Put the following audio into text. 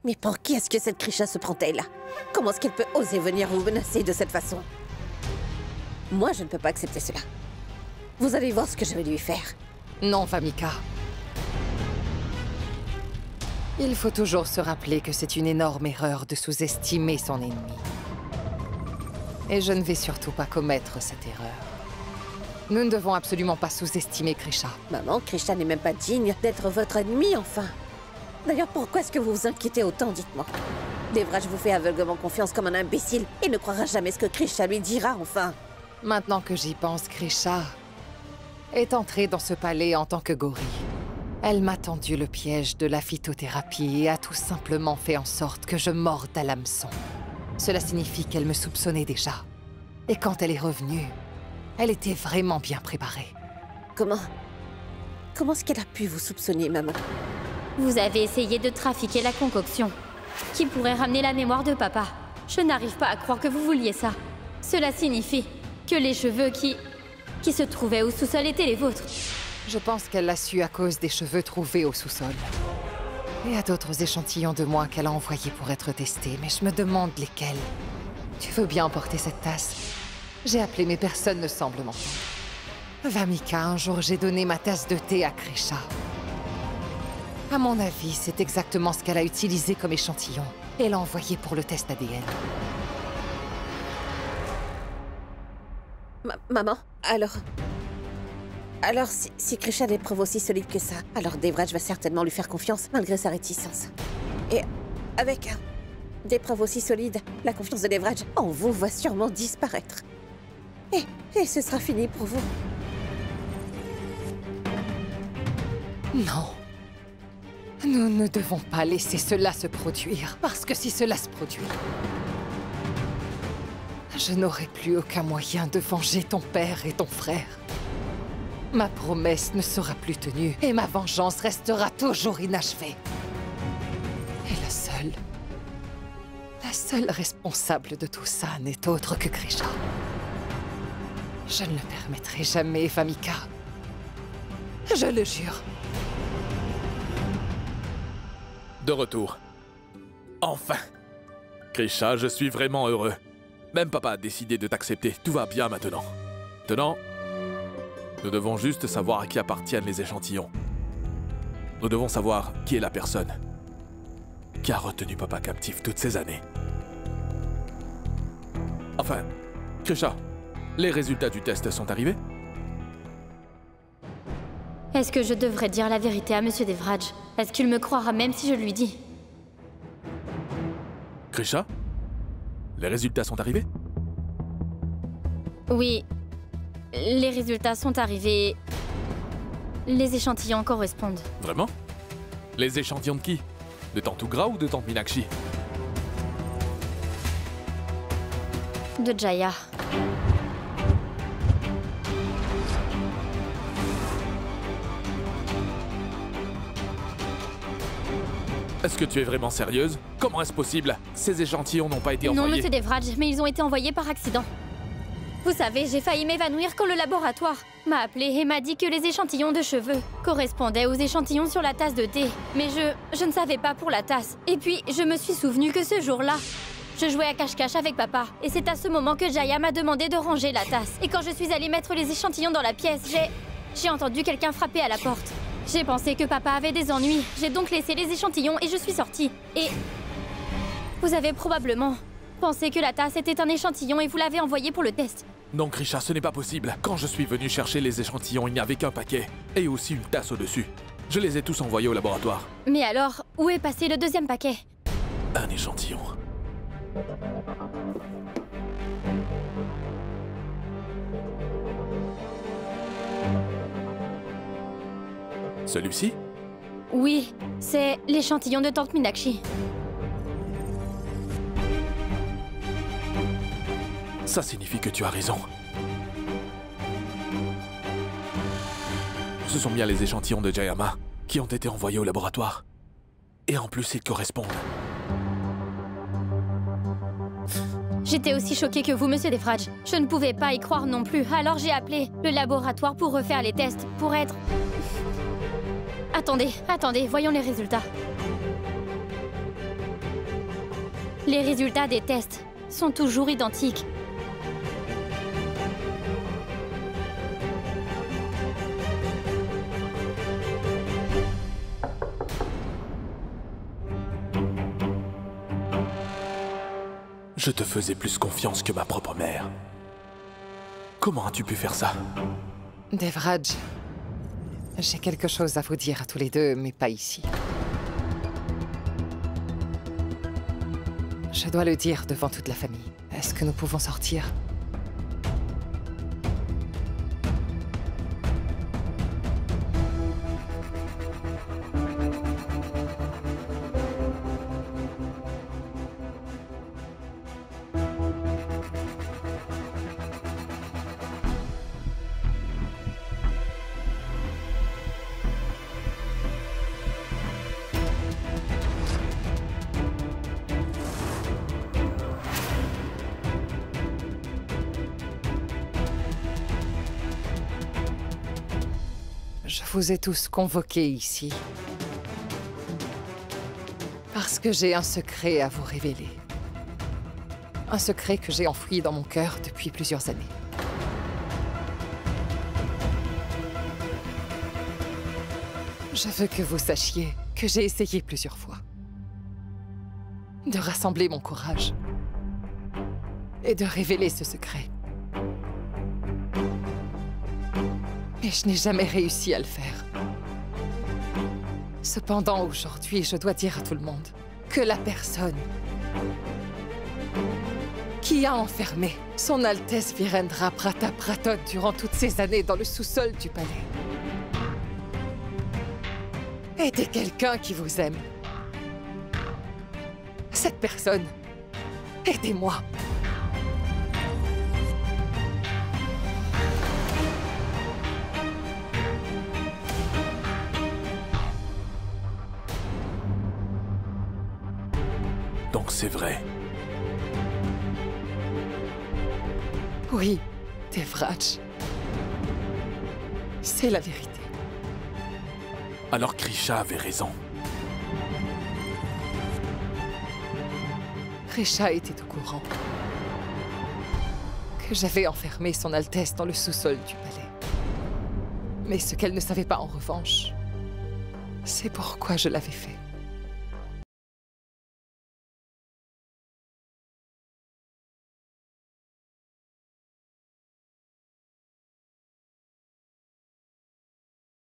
Mais pour qui est-ce que cette Krisha se prend-elle? Comment est-ce qu'elle peut oser venir vous menacer de cette façon? Moi, je ne peux pas accepter cela. Vous allez voir ce que je vais lui faire. Non, Famika. Il faut toujours se rappeler que c'est une énorme erreur de sous-estimer son ennemi. Et je ne vais surtout pas commettre cette erreur. Nous ne devons absolument pas sous-estimer Krisha. Maman, Krisha n'est même pas digne d'être votre ennemi, enfin. D'ailleurs, pourquoi est-ce que vous vous inquiétez autant, dites-moi? Devraj vous fait aveuglement confiance comme un imbécile et ne croira jamais ce que Krisha lui dira, enfin. Maintenant que j'y pense, Krisha est entrée dans ce palais en tant que gorille. Elle m'a tendu le piège de la phytothérapie et a tout simplement fait en sorte que je morde à l'hameçon. Cela signifie qu'elle me soupçonnait déjà. Et quand elle est revenue, elle était vraiment bien préparée. Comment est-ce qu'elle a pu vous soupçonner, maman? Vous avez essayé de trafiquer la concoction, qui pourrait ramener la mémoire de papa. Je n'arrive pas à croire que vous vouliez ça. Cela signifie que les cheveux qui se trouvaient au sous-sol étaient les vôtres. Je pense qu'elle l'a su à cause des cheveux trouvés au sous-sol. Et à d'autres échantillons de moi qu'elle a envoyés pour être testés, mais je me demande lesquels. Tu veux bien emporter cette tasse? J'ai appelé mais personne ne semble m'entendre. Famika, un jour j'ai donné ma tasse de thé à Krisha. À mon avis, c'est exactement ce qu'elle a utilisé comme échantillon. Et l'a envoyé pour le test ADN. Maman, alors si Krisha a des preuves aussi solides que ça, alors Devraj va certainement lui faire confiance malgré sa réticence. Et avec des preuves aussi solides, la confiance de Devraj en vous va sûrement disparaître. Et ce sera fini pour vous. Non. Nous ne devons pas laisser cela se produire, parce que si cela se produit, je n'aurai plus aucun moyen de venger ton père et ton frère. Ma promesse ne sera plus tenue, et ma vengeance restera toujours inachevée. Et la seule responsable de tout ça n'est autre que Krisha. Je ne le permettrai jamais, Famika. Je le jure. De retour. Enfin! Krisha, je suis vraiment heureux. Même papa a décidé de t'accepter. Tout va bien maintenant. Maintenant, nous devons juste savoir à qui appartiennent les échantillons. Nous devons savoir qui est la personne qui a retenu papa captif toutes ces années. Enfin, Krisha, les résultats du test sont arrivés? Est-ce que je devrais dire la vérité à Monsieur Devraj? Est-ce qu'il me croira même si je lui dis? Krisha, les résultats sont arrivés? Oui, les résultats sont arrivés. Les échantillons correspondent. Vraiment? Les échantillons de qui? De Tante Ougra ou de Tante Meenakshi? De Jaya. Est-ce que tu es vraiment sérieuse? Comment est-ce possible? Ces échantillons n'ont pas été envoyés. Non, Monsieur Devraj, mais ils ont été envoyés par accident. Vous savez, j'ai failli m'évanouir quand le laboratoire m'a appelé et m'a dit que les échantillons de cheveux correspondaient aux échantillons sur la tasse de thé. Mais je ne savais pas pour la tasse. Et puis, je me suis souvenu que ce jour-là, je jouais à cache-cache avec papa. Et c'est à ce moment que Jaya m'a demandé de ranger la tasse. Et quand je suis allée mettre les échantillons dans la pièce, j'ai entendu quelqu'un frapper à la porte. J'ai pensé que papa avait des ennuis. J'ai donc laissé les échantillons et je suis sortie. Et vous avez probablement pensé que la tasse était un échantillon et vous l'avez envoyé pour le test. Non, Krisha, ce n'est pas possible. Quand je suis venu chercher les échantillons, il n'y avait qu'un paquet. Et aussi une tasse au-dessus. Je les ai tous envoyés au laboratoire. Mais alors, où est passé le deuxième paquet? Un échantillon. Celui-ci? Oui, c'est l'échantillon de Tante Meenakshi. Ça signifie que tu as raison. Ce sont bien les échantillons de Jayama qui ont été envoyés au laboratoire. Et en plus, ils correspondent. J'étais aussi choquée que vous, Monsieur Devraj. Je ne pouvais pas y croire non plus. Alors j'ai appelé le laboratoire pour refaire les tests, pour être... Attendez, voyons les résultats. Les résultats des tests sont toujours identiques. Je te faisais plus confiance que ma propre mère. Comment as-tu pu faire ça? Devraj, j'ai quelque chose à vous dire à tous les deux, mais pas ici. Je dois le dire devant toute la famille. Est-ce que nous pouvons sortir? Je vous ai tous convoqués ici parce que j'ai un secret à vous révéler. Un secret que j'ai enfoui dans mon cœur depuis plusieurs années. Je veux que vous sachiez que j'ai essayé plusieurs fois de rassembler mon courage et de révéler ce secret. Mais je n'ai jamais réussi à le faire. Cependant, aujourd'hui, je dois dire à tout le monde que la personne qui a enfermé Son Altesse Virendra Pratap durant toutes ces années dans le sous-sol du palais était quelqu'un qui vous aime. Cette personne, aidez-moi. Donc c'est vrai. Oui, Devraj. C'est la vérité. Alors Grisha avait raison. Grisha était au courant que j'avais enfermé Son Altesse dans le sous-sol du palais. Mais ce qu'elle ne savait pas en revanche, c'est pourquoi je l'avais fait.